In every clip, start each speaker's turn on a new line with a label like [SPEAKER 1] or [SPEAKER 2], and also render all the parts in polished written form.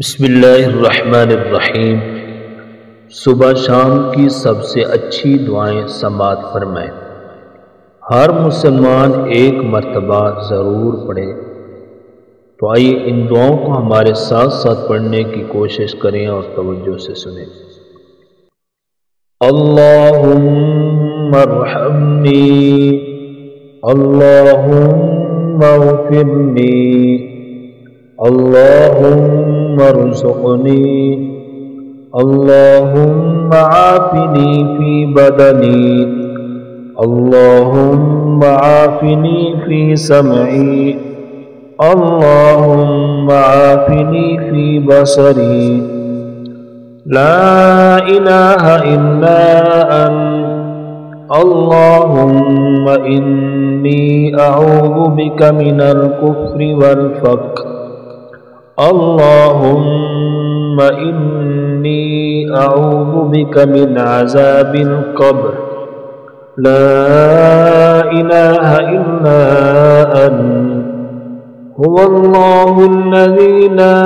[SPEAKER 1] बिस्मिल्लाहिर्रहमानिर्रहीम। सुबह शाम की सबसे अच्छी दुआएं समाअत फरमाएं। हर मुसलमान एक मर्तबा ज़रूर पढ़े। तो आइए इन दुआओं को हमारे साथ साथ पढ़ने की कोशिश करें और तवज्जो से सुनें। अल्लाहुम्मा अर्हमनी, अल्लाहुम्मा अग़फ़िरनी, अल्लाहुम्मा अर्ज़ुक़नी, अल्लाहुम्मा आफ़िनी फ़ी बदनी, अल्लाहुम्मा आफ़िनी फ़ी समई, अल्लाहुम्मा आफ़िनी फ़ी बसरी, ला इलाहा इल्ला अंत, अल्लाहुम्मा इन्नी अऊज़ु बिका मिनल कुफ़्रि वल फ़क़्र, अल्लाहुम्मा इन्नी अऊज़ु बिका मिन अज़ाबिल क़ब्र, ला इलाहा इल्ला अंत, हुवल्लाहुल्लज़ी ला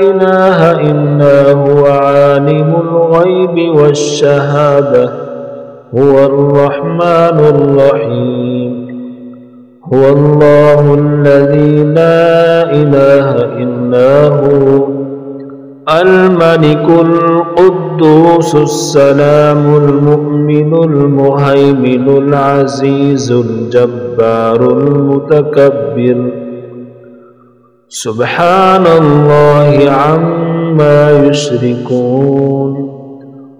[SPEAKER 1] इलाहा इल्ला हुवा आलिमुल ग़ैबि वश्शहादह, हुवर रहमानुर रहीम, हुवल्लाहुल्लज़ी ला इलाहा इल्ला हु, अल मलिकुल क़ुद्दूसुस सलामुल मुअ्मिनुल मुहैमिनुल अज़ीज़ुल जब्बारुल मुतकब्बिर, सुब्हानल्लाहि अम्मा युश्रिकून,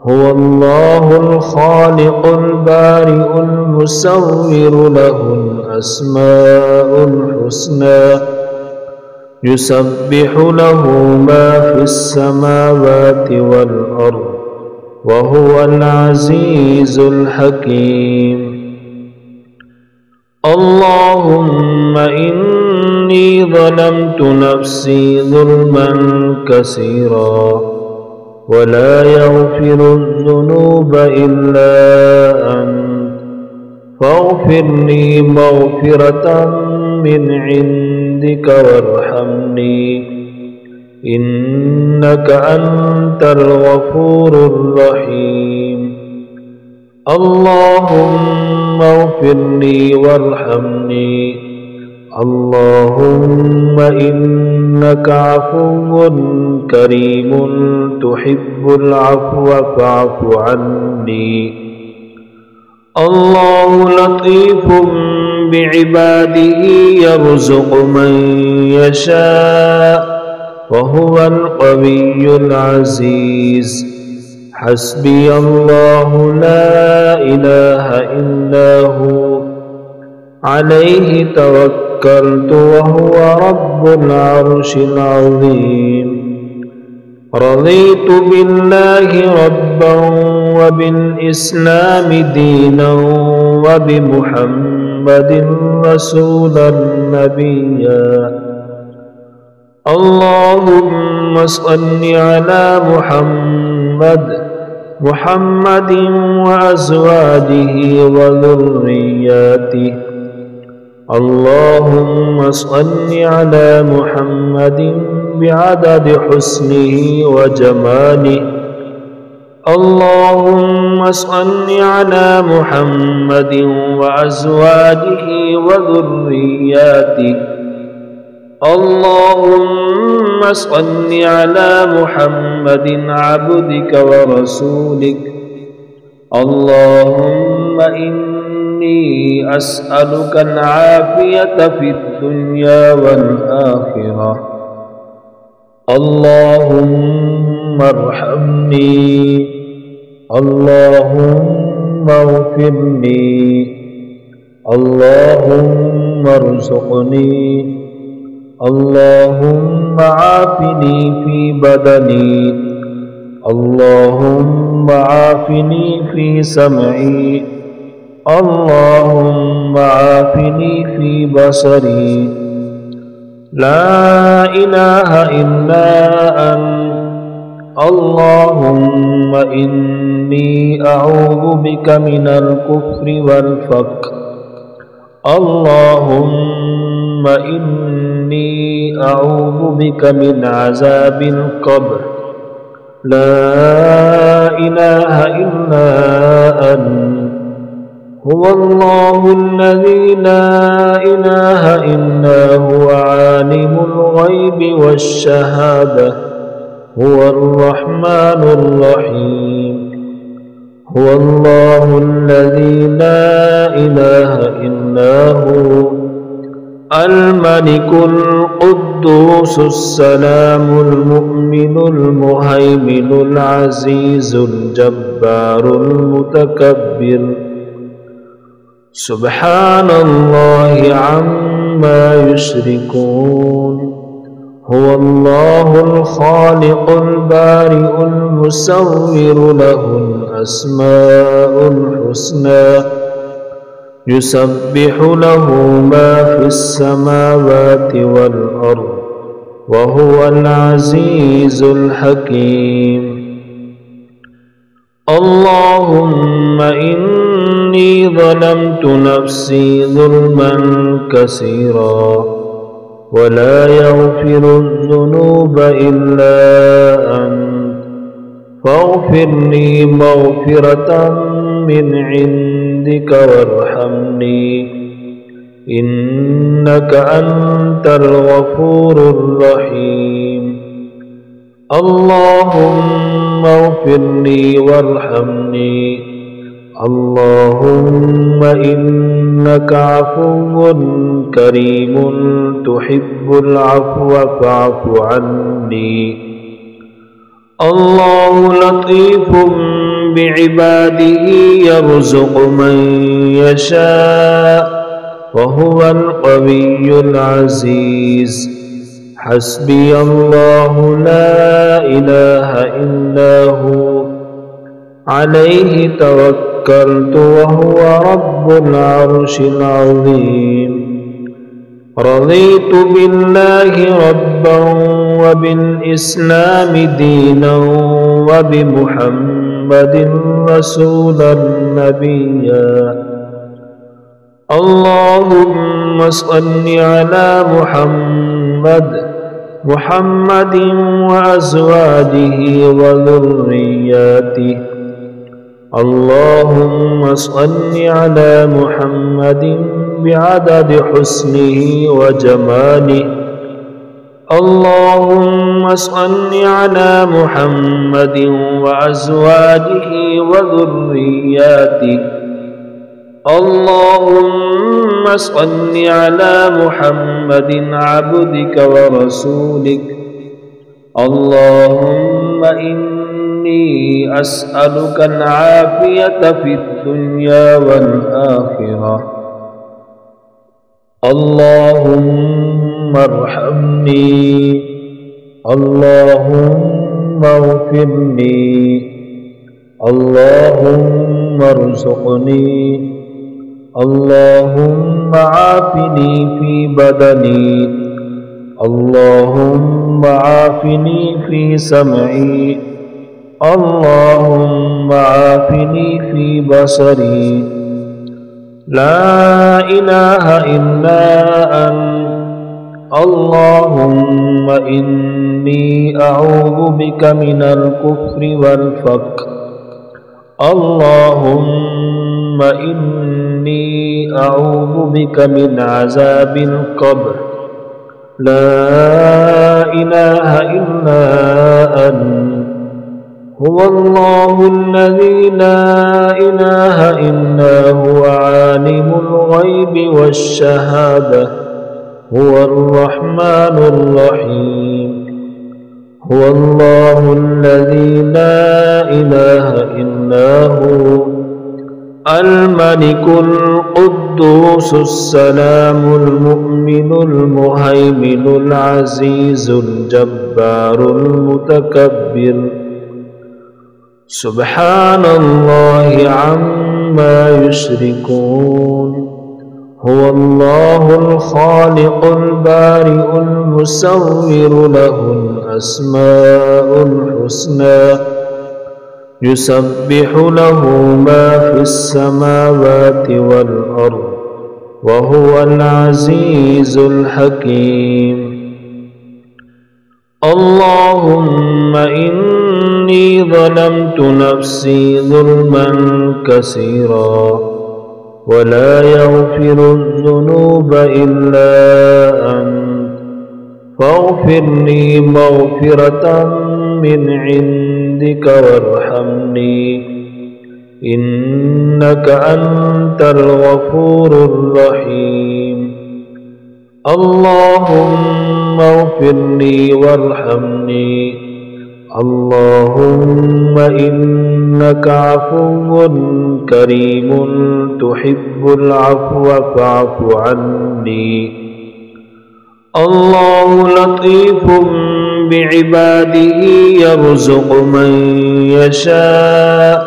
[SPEAKER 1] हुवल्लाहुल ख़ालिक़ुल बारिउल मुसव्विरु लहुल अस्माउल हुस्ना, युसब्बिहु लहु मा फ़िस समावाति वल अर्ज़, व हुवल अज़ीज़ुल हकीम। अल्लाहुम्मा इन्नी ज़लमतु नफ़्सी ज़ुल्मन कसीरा, वला यग़फ़िरुज़्ज़ुनूब इल्ला अंत, फ़ग़फ़िरली मग़फ़िरतम मिन इंदिक वरहमनी, इन्नका अंतल गफ़ूरुर रहीम। अल्लाहुम्मा अग़फ़िरली वरहमनी, अल्लाहुम्मा इन्नका अफ़ुव्वुन करीमुन तुहिब्बुल अफ़्व फ़अफ़ु अन्नी, अल्लाहु लतीफ़ुम बिइबादिही यर्ज़ुक़ु मन यशा, व हुवल क़विय्युल अज़ीज़, हस्बी अल्लाहु ला इलाहा इल्ला हु, अलैहि तवक्कलतु व हुवा रब्बुल अर्शिल अज़ीम। रज़ीतु बिल्लाहि रब्बन व बिल इस्लामि दीनन व बि मुहम्मदिन रसूलन नबिय्या। अल्लाहुम्मा सल्लि अला मुहम्मदिन व अज़वाजिही व ज़ुर्रिय्यतिही, अल्लाहुम्मा सल्लि अला मुहम्मदिन बिअददि हुस्निही व जमालिही, अल्लाहुम्मा सल्लि अला मुहम्मदिन व अज़वाजिही व ज़ुर्रिय्यतिही, अल्लाहुम्मा सल्लि अला मुहम्मदिन अब्दिका व रसूलिक, अल्लाहुम्मा इन्नी अस्अलुकल आफ़ियता फ़िद दुनिया वल आख़िरह, अल्लाहुम्मा अर्हमनी, अल्लाहुम्मा अग़फ़िरनी, अल्लाहुम्मा अर्ज़ुक़नी, अल्लाहुम्मा आफ़िनी फ़ी बदनी, अल्लाहुम्मा आफ़िनी फ़ी समई, अल्लाहुम्मा आफ़िनी फ़ी बसरी, ला इलाहा इल्ला अंत, अल्लाहुम्मा इन्नी अऊज़ु बिका मिनल कुफ़्रि वल फ़क़्र, अल्लाहुम्मा इन्नी إني أعوذ بك من عذاب القبر لا إله إلا أنت هو الله الذي لا إله إلا هو عالم الغيب والشهادة هو الرحمن الرحيم هو الله الذي لا إله إلا هو الملك القدوس السلام المؤمن المهيمن العزيز الجبار المتكبر سبحان الله عما يشركون هو الله الخالق البارئ المصور له الأسماء الحسنى يسبح له ما في السماوات والأرض وهو العزيز الحكيم اللهم إني ظلمت نفسي ظلما كثيرا ولا يغفر الذنوب إلا أنت فاغفر لي مغفرة من عندك وارحمني إنك أنت الغفور الرحيم اللهم اغفر لي وارحمني اللهم إنك عفو كريم تحب العفو فاعف عني الله لطيف بعباده يرزق من يشاء وهو القوي العزيز حسبي الله لا إله إلا هو عليه توكلت وهو رب العرش العظيم رضيت بالله ربا وبالإسلام دينا وبمحمد رسولا نبيا اللهم صل على محمد وأزواجه وذرياته اللهم صل على محمد بعدد حسنه وجماله اللهم صل على محمد وأزواجه وذرياته اللهم صل على محمد عبدك ورسولك اللهم إني أسألك العافية في الدنيا والآخرة اللهم ارحمني اللهم اغفر لي اللهم ارزقني اللهم عافني في بدني اللهم عافني في سمعي اللهم عافني في بصري لا إله إلا أنت اللهم إني أعوذ بك من الكفر والفقر اللهم إني أعوذ بك من عذاب القبر لا إله إلا أنت هو الله الذي لا إله إلا هو عالم الغيب والشهادة هو الرحمن الرحيم هو الله الذي لا إله إلا هو الملك القدوس السلام المؤمن المهيمن العزيز الجبار المتكبر سبحان الله عما يشركون هو الله الخالق البارئ المصور له الأسماء الحسنى يسبح له ما في السماوات والأرض وهو العزيز الحكيم اللهم إني ظلمت نفسي ظلما كثيرا ولا يغفر الذنوب إلا أنت فاغفر لي مغفرة من عندك وارحمني إنك أنت الغفور الرحيم. اللهم اغفر لي وارحمني. اللهم إنك عفو كريم تحب العفو فاعف عني. الله لطيف بعباده يرزق من يشاء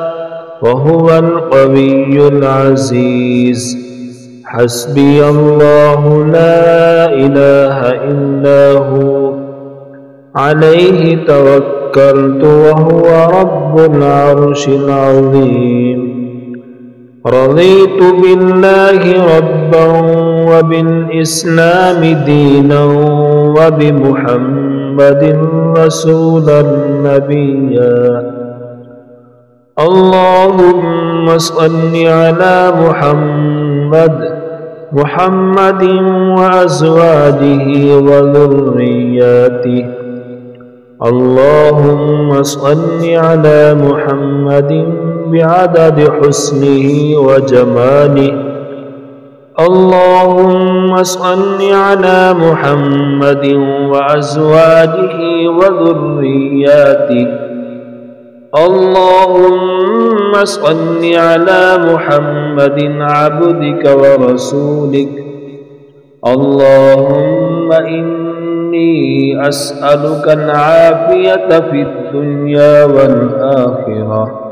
[SPEAKER 1] وهو القوي العزيز. حسبي الله لا إله إلا هو عليه توكلت وهو رب العرش العظيم. رضيت بالله ربا وبالإسلام دينا وبمحمد رسولا نبيا. اللهم صل على محمد وأزواجه وذرياته. اللهم صل على محمد بعدد حسنه وجماله. اللهم صل على محمد وأزواجه وذرياته. اللهم صل على محمد عبدك ورسولك. اللهم إني أسألك العافية في الدنيا والآخرة